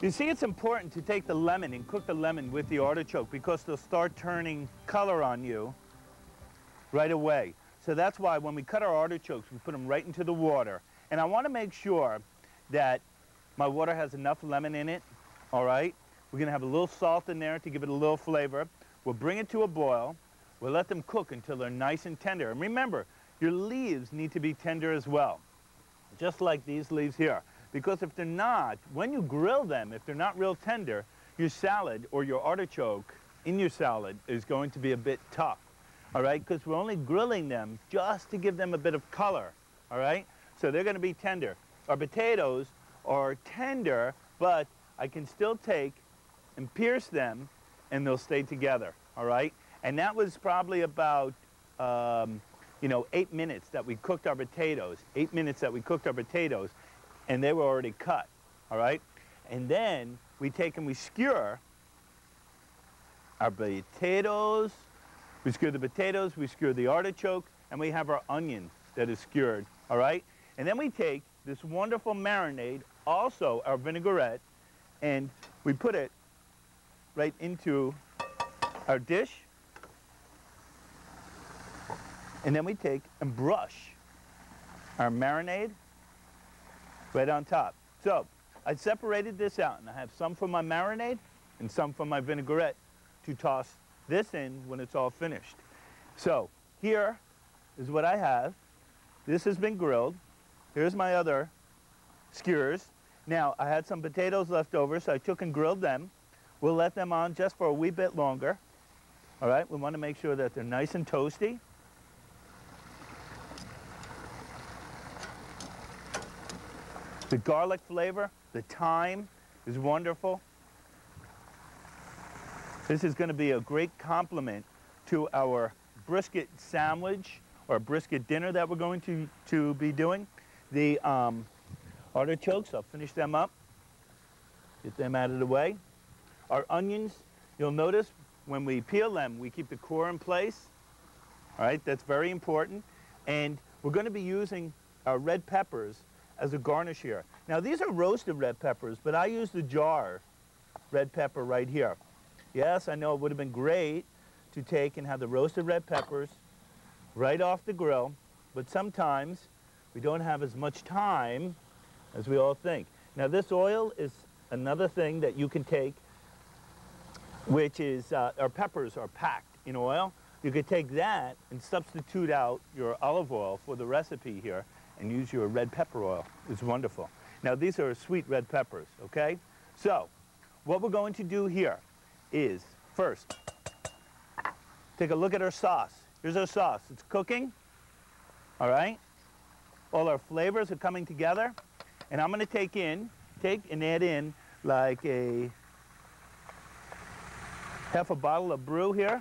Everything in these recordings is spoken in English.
You see, it's important to take the lemon and cook the lemon with the artichoke because they'll start turning color on you right away. So that's why when we cut our artichokes, we put them right into the water. And I want to make sure that my water has enough lemon in it, all right? We're going to have a little salt in there to give it a little flavor. We'll bring it to a boil. We'll let them cook until they're nice and tender. And remember, your leaves need to be tender as well, just like these leaves here. Because if they're not, when you grill them, if they're not real tender, your salad or your artichoke in your salad is going to be a bit tough, all right? Because we're only grilling them just to give them a bit of color, all right? So they're going to be tender. Our potatoes are tender, but I can still take and pierce them, and they'll stay together, all right? And that was probably about, 8 minutes that we cooked our potatoes, 8 minutes that we cooked our potatoes, and they were already cut, all right? And then we take and we skewer our potatoes. We skewer the potatoes, we skewer the artichoke, and we have our onion that is skewered, all right? And then we take this wonderful marinade, also our vinaigrette, and we put it right into our dish. And then we take and brush our marinade right on top. So I separated this out, and I have some for my marinade and some for my vinaigrette to toss this in when it's all finished. So here is what I have. This has been grilled. Here's my other skewers. Now, I had some potatoes left over, so I took and grilled them. We'll let them on just for a wee bit longer. All right, we want to make sure that they're nice and toasty. The garlic flavor, the thyme is wonderful. This is going to be a great complement to our brisket sandwich or brisket dinner that we're going to be doing. The artichokes, I'll finish them up, get them out of the way. Our onions, you'll notice when we peel them, we keep the core in place. All right, that's very important. And we're going to be using our red peppers as a garnish here. Now, these are roasted red peppers, but I use the jar red pepper right here. Yes, I know it would have been great to take and have the roasted red peppers right off the grill, but sometimes we don't have as much time as we all think. Now, this oil is another thing that you can take, which is our peppers are packed in oil. You could take that and substitute out your olive oil for the recipe here and use your red pepper oil. It's wonderful. Now, these are sweet red peppers, okay? So, what we're going to do here is, first, take a look at our sauce. Here's our sauce. It's cooking, all right? All our flavors are coming together. And I'm going to take and add in like a half a bottle of brew here.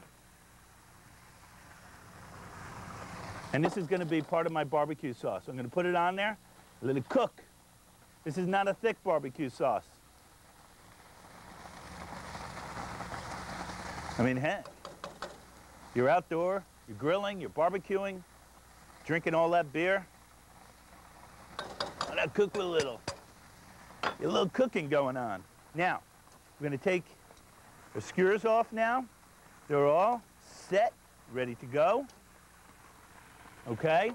And this is going to be part of my barbecue sauce. I'm going to put it on there, let it cook. This is not a thick barbecue sauce. I mean, heck, you're outdoor, you're grilling, you're barbecuing, drinking all that beer. Why not cook with a little cooking going on. Now, we're going to take the skewers off now. They're all set, ready to go. Okay?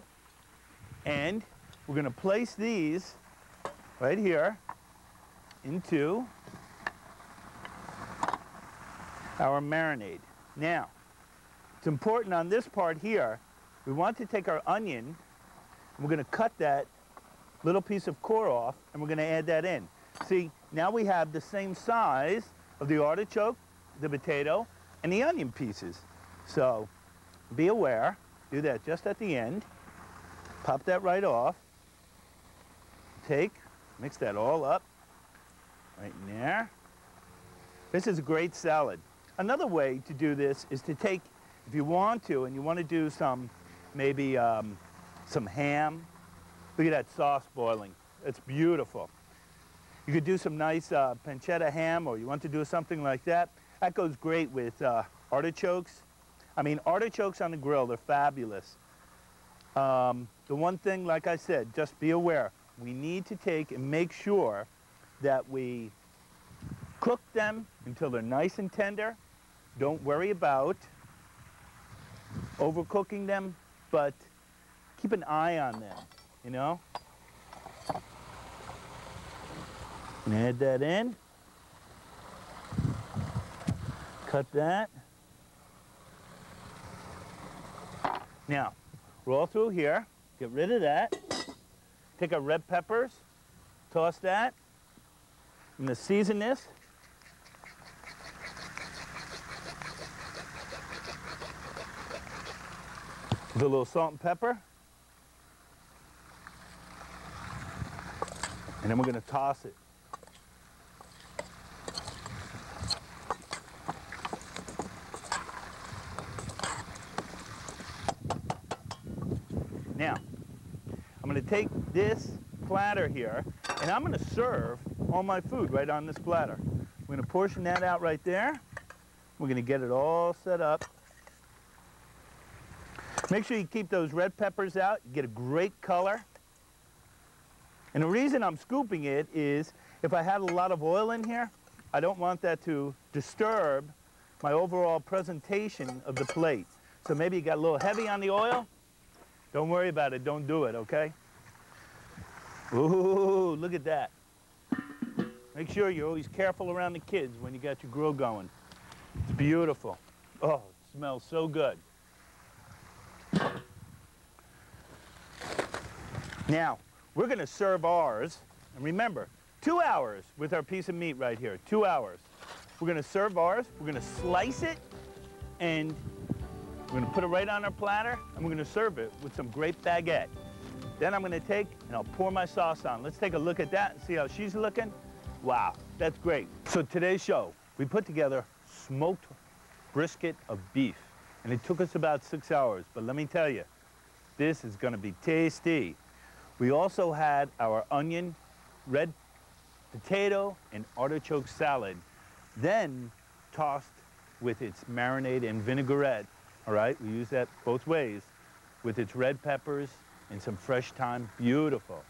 And we're going to place these right here into our marinade. Now, it's important on this part here, we want to take our onion, and we're going to cut that little piece of core off, and we're going to add that in. See, now we have the same size of the artichoke, the potato, and the onion pieces. So be aware, do that just at the end. Pop that right off. Mix that all up right in there. This is a great salad. Another way to do this is to take, if you want to, and you want to do some, maybe some ham. Look at that sauce boiling. It's beautiful. You could do some nice pancetta ham, or you want to do something like that. That goes great with artichokes. I mean, artichokes on the grill, they're fabulous. The one thing, like I said, just be aware. We need to take and make sure that we Cook them until they're nice and tender. Don't worry about overcooking them, but keep an eye on them, you know? And add that in. Cut that. Now, roll through here. Get rid of that. Take our red peppers. Toss that. I'm going to season this. With a little salt and pepper. And then we're going to toss it. Now, I'm going to take this platter here, and I'm going to serve all my food right on this platter. We're going to portion that out right there. We're going to get it all set up. Make sure you keep those red peppers out. You get a great color. And the reason I'm scooping it is if I had a lot of oil in here, I don't want that to disturb my overall presentation of the plate. So maybe you got a little heavy on the oil. Don't worry about it. Don't do it, okay? Ooh, look at that. Make sure you're always careful around the kids when you got your grill going. It's beautiful. Oh, it smells so good. Now, we're going to serve ours. And remember, 2 hours with our piece of meat right here. 2 hours. We're going to serve ours. We're going to slice it, and we're going to put it right on our platter, and we're going to serve it with some grape baguette. Then I'm going to take, and I'll pour my sauce on. Let's take a look at that and see how she's looking. Wow, that's great. So today's show, we put together smoked brisket of beef, and it took us about 6 hours. But let me tell you, this is going to be tasty. We also had our onion, red potato, and artichoke salad, then tossed with its marinade and vinaigrette. All right, we use that both ways, with its red peppers and some fresh thyme. Beautiful.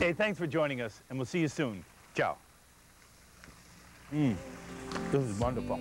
Hey, thanks for joining us, and we'll see you soon. Ciao. This is wonderful.